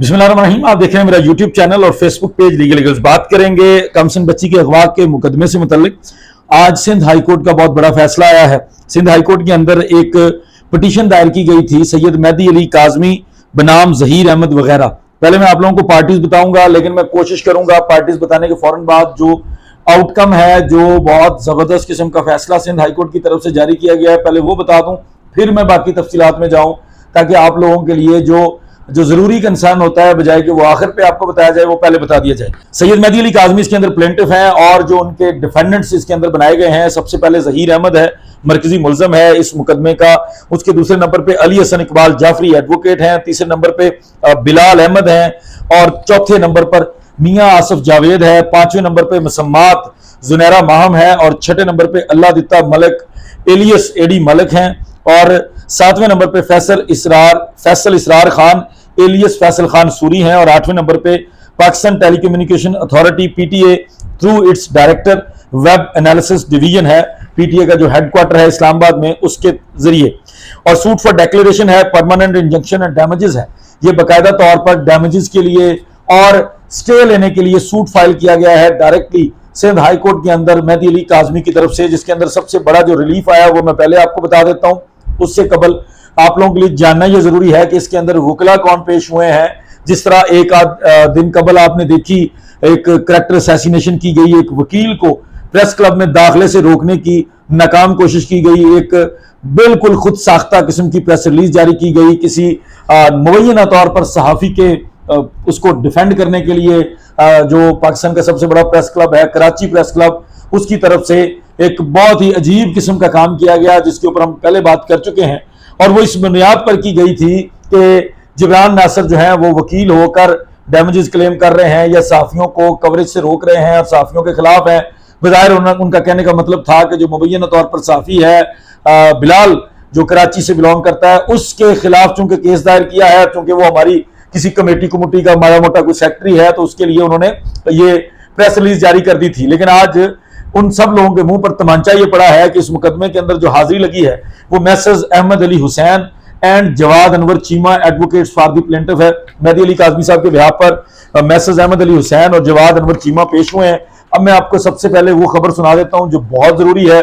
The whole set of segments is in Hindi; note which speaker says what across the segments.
Speaker 1: बिस्मिल्लाहिर्रहमानिर्रहीम। आप देख रहे हैं मेरा यूट्यूब चैनल और फेसबुक पेज लीगल लीगल्स। बात करेंगे कमसिन बच्ची के अगवा के मुकदमे से मुतल्लिक। आज सिंध हाई कोर्ट का बहुत बड़ा फैसला आया है। सिंध हाई कोर्ट के अंदर एक पिटीशन दायर की गई थी सैयद मेहदी अली काज़मी बनाम ज़हीर अहमद वगैरह। पहले मैं आप लोगों को पार्टीज बताऊंगा, लेकिन मैं कोशिश करूंगा पार्टीज बताने के फौरन बाद जो आउटकम है, जो बहुत जबरदस्त किस्म का फैसला सिंध हाई कोर्ट की तरफ से जारी किया गया है, पहले वो बता दूं, फिर मैं बाकी तफसीलात में जाऊं, ताकि आप लोगों के लिए जो जरूरी कंसर्न होता है बजाय कि वो आखिर पे आपको बताया जाए, वो पहले बता दिया जाए। सैयद मेहदी अली काज़मी इसके अंदर प्लेंटिफ हैं और जो उनके डिफेंडेंट्स इसके अंदर बनाए गए हैं, सबसे पहले ज़हीर अहमद है, मरकजी मुलजम है इस मुकदमे का। उसके दूसरे नंबर पे अली हसन इकबाल जाफरी एडवोकेट हैं, तीसरे नंबर पे बिलाल अहमद हैं और चौथे नंबर पर मियां आसिफ जावेद है, पांचवें नंबर पे मुसम्मात जुनैरा माहम है और छठे नंबर पे अल्लाह दिता मलिक एलियस एडी मलिक हैं और सातवें नंबर पे फैसल इसरार खान एलियस फैसल खान सूरी हैं और आठवें नंबर पे Pakistan telecommunication authority PTA through it's director web analysis division है, पीटीए का जो हेडक्वार्टर है इस्लामाबाद में, उसके जरिए। और सूट फॉर डिक्लेरेशन है, परमानेंट इंजंक्शन एंड डैमेजेस है। ये बाकायदा तौर पर डैमेजेस के लिए और स्टे लेने के लिए सूट फाइल किया गया है डायरेक्टली सिंध हाई कोर्ट के अंदर मेहदी अली काज़मी की तरफ से, जिसके अंदर सबसे बड़ा जो रिलीफ आया वो मैं पहले आपको बता देता हूं। उससे कबल आप लोगों के लिए जानना यह जरूरी है कि इसके अंदर वकला कौन पेश हुए हैं। जिस तरह एक दिन कबल आपने देखी एक करैक्टर असैसिनेशन की गई, एक वकील को प्रेस क्लब में दाखिले से रोकने की नाकाम कोशिश की गई, एक बिल्कुल खुद साख्ता किस्म की प्रेस रिलीज जारी की गई किसी मुबैना तौर पर सहाफी के उसको डिफेंड करने के लिए, जो पाकिस्तान का सबसे बड़ा प्रेस क्लब है कराची प्रेस क्लब, उसकी तरफ से एक बहुत ही अजीब किस्म का काम किया गया, जिसके ऊपर हम पहले बात कर चुके हैं। और वो इस बुनियाद पर की गई थी कि जिब्रान नासिर जो है वो वकील होकर डैमेजेस क्लेम कर रहे हैं या सहाफियों को कवरेज से रोक रहे हैं और सहाफियों के खिलाफ है। बज़ाहिर उनका कहने का मतलब था कि जो मुबैना तौर पर सहाफी है बिलाल, जो कराची से बिलोंग करता है, उसके खिलाफ चूंकि केस दायर किया है, चूंकि वो हमारी किसी कमेटी कमेटी का माड़ा मोटा कोई सेक्रेटरी है, तो उसके लिए उन्होंने ये प्रेस रिलीज जारी कर दी थी। लेकिन आज उन सब लोगों के मुंह पर तमांचा ये पड़ा है कि इस मुकदमे के अंदर जो हाजिरी लगी है वो message Ahmad Ali Hussain and Jawad Anwar Cheema advocates for the plaintiff है। मेहदी अली काज़मी साहब के बिहाफ पर मैसेज अहमद अली हुसैन और जवाद अनवर चीमा पेश हुए हैं। अब मैं आपको सबसे पहले वो खबर सुना देता हूं जो बहुत जरूरी है,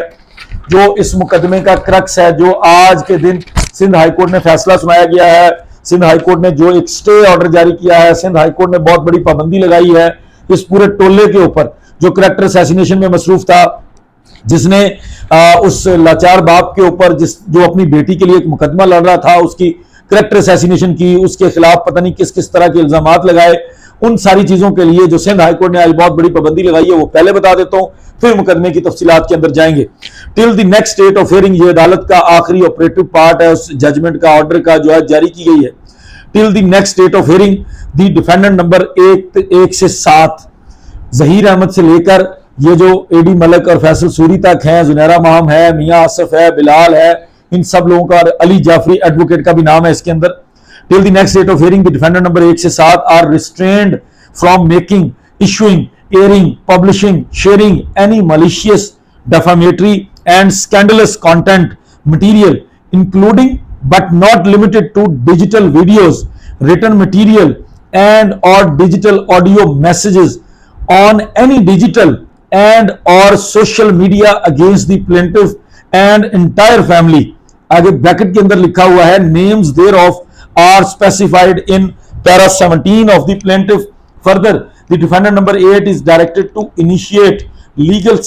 Speaker 1: जो इस मुकदमे का क्रक्स है, जो आज के दिन सिंध हाईकोर्ट ने फैसला सुनाया गया है। सिंध हाईकोर्ट ने जो एक स्टे ऑर्डर जारी किया है, सिंध हाईकोर्ट ने बहुत बड़ी पाबंदी लगाई है इस पूरे टोले के ऊपर जो करैक्टर असैसिनेशन में मसरूफ था, जिसने उस लाचार बाप के ऊपर जो अपनी बेटी के लिए एक मुकदमा लड़ रहा था, उसकी करैक्टर असैसिनेशन की, उसके खिलाफ पता नहीं किस किस तरह के इल्जामात लगाए। उन सारी चीजों के लिए जो सिंध हाईकोर्ट ने आज बहुत बड़ी पाबंदी लगाई है वो पहले बता देता हूं, फिर मुकदमे की तफसीलात के अंदर जाएंगे। Till the next date of hearing, ये अदालत का आखिरी ऑपरेटिव पार्ट है उस जजमेंट का, ऑर्डर का, जो है जारी की गई है। Till the next date of hearing the defendant number 1 से 7 ज़हीर अहमद से लेकर ये जो एडी मलिक और फैसल सूरी तक हैं, जुनैरा माहम है, मियां आसिफ है, बिलाल है, इन सब लोगों का, और अली जाफरी एडवोकेट का भी नाम है इसके अंदर। Till the next date of hearing the defendant number 1 से 7 are restrained from making, issuing, airing, publishing, sharing any malicious, defamatory and scandalous content material, including but not limited to digital videos, written material and or digital audio messages on any digital and or social media against the plaintiff and entire family। आगे ब्रैकेट के अंदर लिखा हुआ है names thereof are specified in para 17 of the plaintiff। Further, the defendant number 8 is directed to initiate legal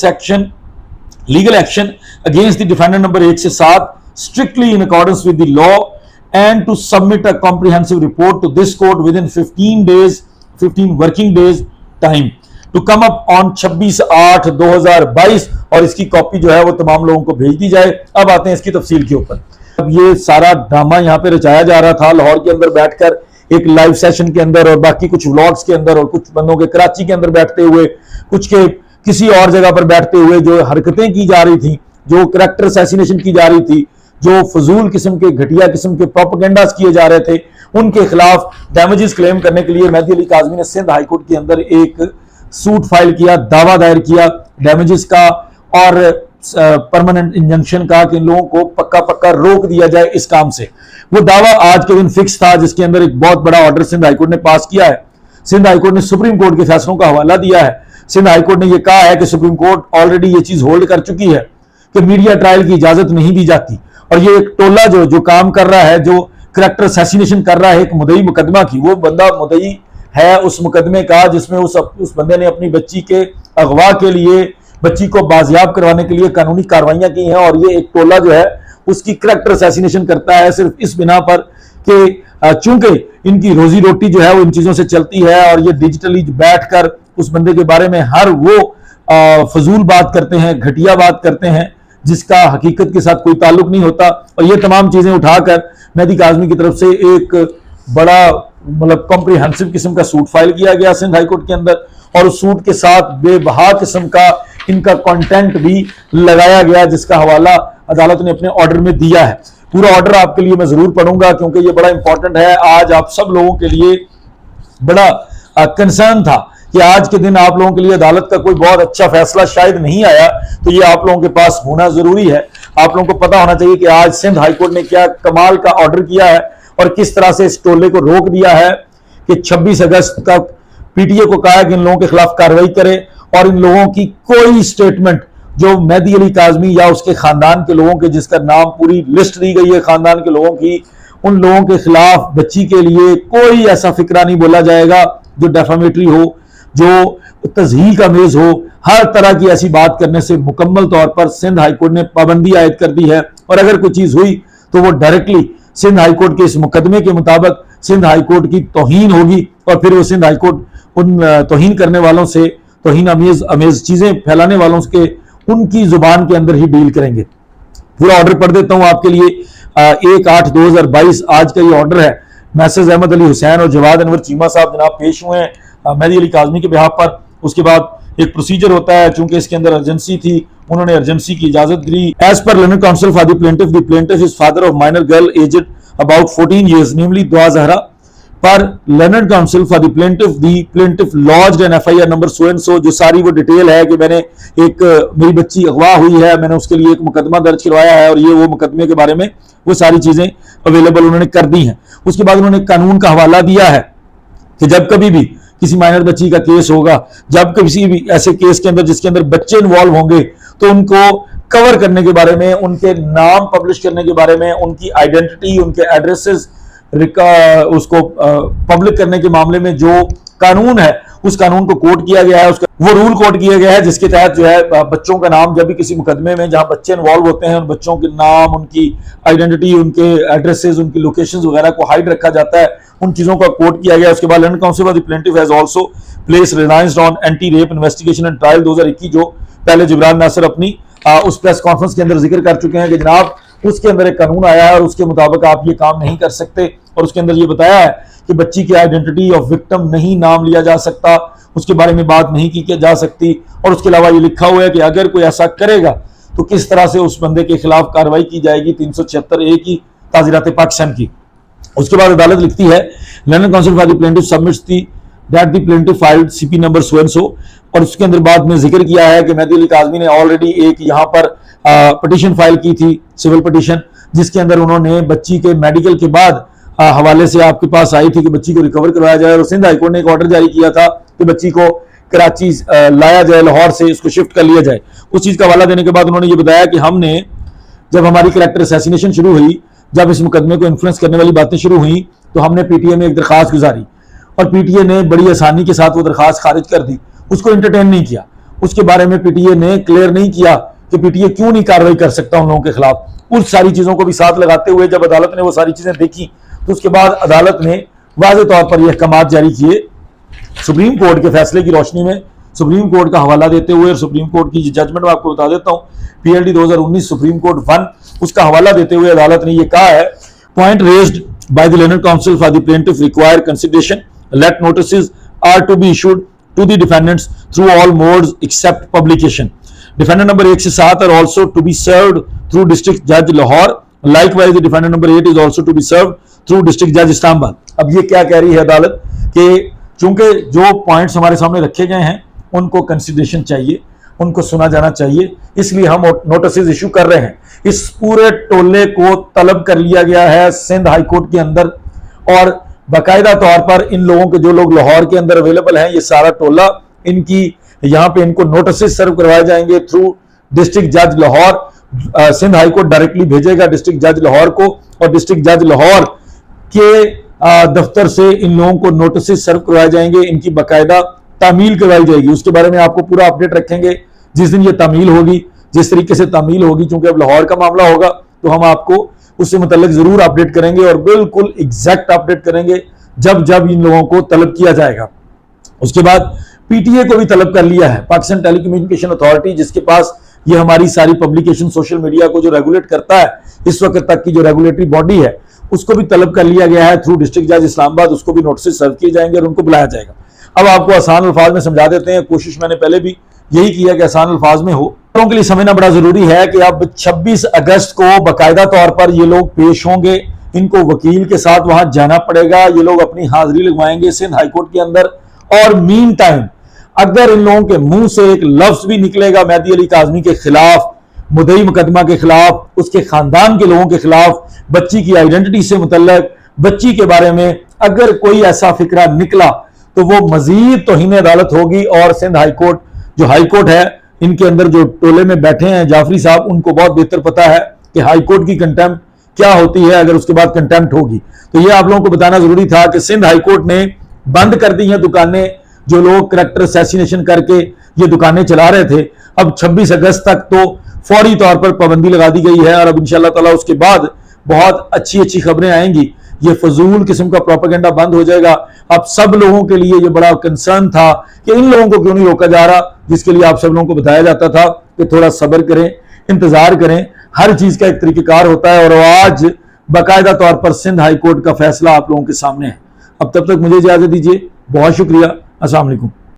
Speaker 1: action against the defendant number 1 से 7 strictly in accordance with the law and to submit a comprehensive report to this court within 15 working days time to come up on 26/8/2022 और इसकी कॉपी जो है वो तमाम लोगों को भेज दी जाए। अब आते हैं इसकी तफसील के ऊपर। अब ये सारा ड्रामा यहाँ पे रचाया जा रहा था लाहौर के अंदर बैठकर एक लाइव सेशन के अंदर और बाकी कुछ व्लॉग्स के अंदर और कुछ बंदों के कराची के अंदर बैठते हुए, कुछ के किसी और जगह पर बैठते हुए जो हरकतें की जा रही थी, जो करैक्टर असैसिनेशन की जा रही थी, जो फजूल किस्म के घटिया किस्म के प्रोपेगेंडास किए जा रहे थे, उनके खिलाफ डैमेजेस क्लेम करने के लिए मेहदी अली काज़मी ने सिंध हाईकोर्ट के अंदर एक सूट फाइल किया, दावा दायर किया डैमेजेस का। और परमानेंट इंजंक्शन का कि इन लोगों को पक्का पक्का रोक दिया जाए इस काम से। वो दावा आज के दिन फिक्स था, जिसके अंदर एक बहुत बड़ा ऑर्डर सिंध हाईकोर्ट ने पास किया है। सिंध हाईकोर्ट ने सुप्रीम कोर्ट के फैसलों का हवाला दिया है। सिंध हाईकोर्ट ने यह कहा है कि सुप्रीम कोर्ट ऑलरेडी ये चीज होल्ड कर चुकी है कि मीडिया ट्रायल की इजाजत नहीं दी जाती, और ये एक टोला जो काम कर रहा है, जो करैक्टर असैसिनेशन कर रहा है एक मुद्दई मुकदमा की, वो बंदा मुद्दई है उस मुकदमे का जिसमें उस बंदे ने अपनी बच्ची के अगवा के लिए, बच्ची को बाजियाब करवाने के लिए कानूनी कार्रवाइयां की हैं, और ये एक टोला जो है उसकी करैक्टर असैसिनेशन करता है सिर्फ इस बिना पर कि चूंकि इनकी रोजी रोटी जो है वो इन चीजों से चलती है, और ये डिजिटली बैठकर उस बंदे के बारे में हर वो फजूल बात करते हैं, घटिया बात करते हैं जिसका हकीकत के साथ कोई ताल्लुक नहीं होता। और ये तमाम चीजें उठाकर मेहदी काज़मी की तरफ से एक बड़ा मतलब कॉम्प्रिहेंसिव किस्म का सूट फाइल किया गया सिंध हाईकोर्ट के अंदर, और उस सूट के साथ बेबहा किस्म का इनका कंटेंट भी लगाया गया, जिसका हवाला अदालत ने अपने ऑर्डर में दिया है। पूरा ऑर्डर आपके लिए मैं जरूर पढ़ूंगा क्योंकि ये बड़ा इंपॉर्टेंट है। आज आप सब लोगों के लिए बड़ा कंसर्न था कि आज के दिन आप लोगों के लिए अदालत का कोई बहुत अच्छा फैसला शायद नहीं आया, तो ये आप लोगों के पास होना जरूरी है। आप लोगों को पता होना चाहिए कि आज सिंध हाईकोर्ट ने क्या कमाल का ऑर्डर किया है और किस तरह से इस टोले को रोक दिया है कि 26 अगस्त तक पीटीए को कहा है कि इन लोगों के खिलाफ कार्रवाई करे, और इन लोगों की कोई स्टेटमेंट जो मेहदी अली काज़मी या उसके खानदान के लोगों के, जिसका नाम पूरी लिस्ट दी गई है खानदान के लोगों की, उन लोगों के खिलाफ बच्ची के लिए कोई ऐसा फिक्रा नहीं बोला जाएगा जो डेफामेटरी हो, जो तज़हीक अमेज हो। हर तरह की ऐसी बात करने से मुकम्मल तौर पर सिंध हाईकोर्ट ने पाबंदी आयद कर दी है, और अगर कोई चीज हुई तो वो डायरेक्टली सिंध हाईकोर्ट के इस मुकदमे के मुताबिक सिंध हाईकोर्ट की तौहीन होगी, और फिर वो सिंध हाईकोर्ट उन तौहीन करने वालों से, तौहीन अमेज चीजें फैलाने वालों के, उनकी जुबान के अंदर ही डील करेंगे। पूरा ऑर्डर पढ़ देता हूं आपके लिए। 1/8/2022 आज का ये ऑर्डर है। मैसेज अहमद अली हुसैन और जवाद अनवर चीमा साहब जनाब पेश हुए हैं मेहदी अली काज़मी के बिहाफ पर। उसके बाद एक प्रोसीजर होता है, चूंकि इसके अंदर अर्जेंसी थी, उन्होंने अर्जेंसी की इजाजत दी। As per learned counsel for the plaintiff is father of minor girl aged about 14 years, namely Dua Zahra. Per learned counsel for the plaintiff lodged an FIR number so and so, जो सारी वो डिटेल है कि मैंने मेरी बच्ची अगवा हुई है, मैंने उसके लिए एक मुकदमा दर्ज करवाया है, और ये वो मुकदमे के बारे में वो सारी चीजें अवेलेबल उन्होंने कर दी हैं। उसके बाद उन्होंने कानून का हवाला दिया है कि जब कभी भी किसी माइनर बच्ची का केस होगा, जब किसी भी ऐसे केस के अंदर जिसके अंदर बच्चे इन्वॉल्व होंगे, तो उनको कवर करने के बारे में, उनके नाम पब्लिश करने के बारे में, उनकी आइडेंटिटी, उनके एड्रेसेस उसको पब्लिक करने के मामले में जो कानून है, उस कानून को कोट किया गया है, उसका वो रूल कोट किया गया है, जिसके तहत जो है बच्चों का नाम, जब भी किसी मुकदमे में जहां बच्चे इन्वॉल्व होते हैं, उन बच्चों के नाम, उनकी आइडेंटिटी, उनके एड्रेसेस, उनकी लोकेशंस वगैरह को हाइड रखा जाता है, उन चीजों का कोट किया गया। उसके बाद London counsel for the plaintiff has also place reliance on anti rape investigation and trial 2021, जो पहले जिब्रान नासिर अपनी उस प्रेस कॉन्फ्रेंस के अंदर जिक्र कर चुके हैं कि जनाब उसके अंदर एक कानून आया है और उसके मुताबिक आप ये काम नहीं कर सकते, और उसके अंदर ये बताया है कि बच्ची की आइडेंटिटी ऑफ विक्टिम नहीं नाम लिया जा सकता, उसके बारे में बात नहीं की जा सकती, और उसके अलावा ये लिखा हुआ है कि अगर कोई ऐसा करेगा तो किस तरह से उस बंदे के खिलाफ कार्रवाई की जाएगी 376A की ताज़ीरात पाकिस्तान की। उसके बाद अदालत लिखती है London counsel for the plaintiff submits that the plaintiff filed CP number so and सो, और उसके अंदर बाद में जिक्र किया है कि मेहदी अली काज़मी ने ऑलरेडी एक यहाँ पर पिटीशन फाइल की थी, सिविल पिटीशन, जिसके अंदर उन्होंने बच्ची के मेडिकल के बाद हवाले से आपके पास आई थी कि बच्ची को रिकवर करवाया जाए, और सिंध हाईकोर्ट ने एक ऑर्डर जारी किया था कि बच्ची को कराची लाया जाए, लाहौर से इसको शिफ्ट कर लिया जाए। उस चीज का हवाला देने के बाद उन्होंने ये बताया कि हमने जब हमारी करैक्टर असैसिनेशन शुरू हुई, जब इस मुकदमे को इन्फ्लुएंस करने वाली बातें शुरू हुई, तो हमने पीटीए में एक दरखास्त गुजारी, और पीटीए ने बड़ी आसानी के साथ वो दरखास्त खारिज कर दी, उसको एंटरटेन नहीं किया। उसके बारे में पीटीए ने क्लियर नहीं किया कि पीटीए क्यों नहीं कार्रवाई कर सकता उन लोगों के खिलाफ। उस सारी चीजों को भी साथ लगाते हुए जब अदालत ने वो सारी चीजें देखी, तो उसके बाद अदालत ने वाज़ेह तौर पर यह अहकाम जारी किए सुप्रीम कोर्ट के फैसले की रोशनी में, सुप्रीम कोर्ट का हवाला देते हुए, और सुप्रीम कोर्ट की जजमेंट में आपको बता देता हूं, PLD 2019 सुप्रीम कोर्ट 1, उसका हवाला देते हुए अदालत ने यह कहा है, point raised by the learned counsel for the plaintiff require consideration, let notices are to be issued to the defendants through all modes except publication. Defendant number 1 से 7 are also to be served through district जज Lahore, likewise the defendant number 8 is also to be served through district जज इस्लामाबाद। अब ये क्या कह रही है अदालत कि चूंकि जो पॉइंट्स हमारे सामने रखे गए हैं उनको कंसिडरेशन चाहिए, उनको सुना जाना चाहिए, इसलिए हम नोटिस इशू कर रहे हैं। इस पूरे टोले को तलब कर लिया गया है सिंध हाई कोर्ट के अंदर, और बाकायदा तौर पर इन लोगों के, जो लोग लाहौर के अंदर अवेलेबल हैं, ये सारा टोला, इनकी यहां पे इनको नोटिस सर्व करवाए जाएंगे थ्रू डिस्ट्रिक्ट जज Lahore. Sindh high court directly भेजेगा डिस्ट्रिक्ट जज लाहौर को, और डिस्ट्रिक्ट जज लाहौर के दफ्तर से इन लोगों को नोटिस सर्व करवाए जाएंगे, इनकी बाकायदा तामील करवाई जाएगी। उसके बारे में आपको पूरा अपडेट रखेंगे जिस दिन ये तामील होगी, जिस तरीके से तामील होगी, क्योंकि अब लाहौर का मामला होगा तो हम आपको उससे मुतल्लिक जरूर अपडेट करेंगे, और बिल्कुल एग्जैक्ट अपडेट करेंगे जब जब इन लोगों को तलब किया जाएगा। उसके बाद पीटीए को भी तलब कर लिया है, पाकिस्तान टेलीकम्युनिकेशन अथॉरिटी, जिसके पास ये हमारी सारी पब्लिकेशन, सोशल मीडिया को जो रेगुलेट करता है, इस वक्त तक की जो रेगुलेटरी बॉडी है, उसको भी तलब कर लिया गया है थ्रू डिस्ट्रिक्ट जज इस्लामाबाद। उसको भी नोटिस सर्व किए जाएंगे और उनको बुलाया जाएगा। अब आपको आसान अल्फाज में समझा देते हैं, कोशिश मैंने पहले भी यही किया कि आसान अल्फाज में हो। लोगों के लिए समझना बड़ा जरूरी है कि अब 26 अगस्त को बाकायदा तौर पर ये लोग पेश होंगे, इनको वकील के साथ वहां जाना पड़ेगा, ये लोग अपनी हाजिरी लगवाएंगे सिंध हाईकोर्ट के अंदर। और मीन टाइम अगर इन लोगों के मुंह से एक लफ्ज भी निकलेगा मेहदी अली काज़मी के खिलाफ, मुद्दई मुकदमा के खिलाफ, उसके खानदान के लोगों के खिलाफ, बच्ची की आइडेंटिटी से मुतल्लक, बच्ची के बारे में अगर कोई ऐसा फिक्रा निकला तो वो मजीद तौहीन अदालत होगी। और सिंध हाईकोर्ट जो हाईकोर्ट है, इनके अंदर जो टोले में बैठे हैं जाफरी साहब, उनको बहुत बेहतर पता है कि हाईकोर्ट की कंटेम्प्ट क्या होती है अगर उसके बाद कंटेम्प्ट होगी। तो ये आप लोगों को बताना जरूरी था कि सिंध हाईकोर्ट ने बंद कर दी हैं दुकानें, जो लोग करैक्टर असैसिनेशन करके ये दुकानें चला रहे थे। अब 26 अगस्त तक तो फौरी तौर पर पाबंदी लगा दी गई है, और अब इंशाअल्लाह ताला उसके बाद बहुत अच्छी अच्छी खबरें आएंगी। ये फजूल किस्म का प्रोपेगेंडा बंद हो जाएगा। अब सब लोगों के लिए ये बड़ा कंसर्न था कि इन लोगों को क्यों नहीं रोका जा रहा, जिसके लिए आप सब लोगों को बताया जाता था कि थोड़ा सब्र करें, इंतजार करें, हर चीज का एक तरीकेकार होता है। और आज बाकायदा तौर पर सिंध हाई कोर्ट का फैसला आप लोगों के सामने है। अब तब तक मुझे इजाजत दीजिए, बहुत शुक्रिया, अस्सलाम वालेकुम।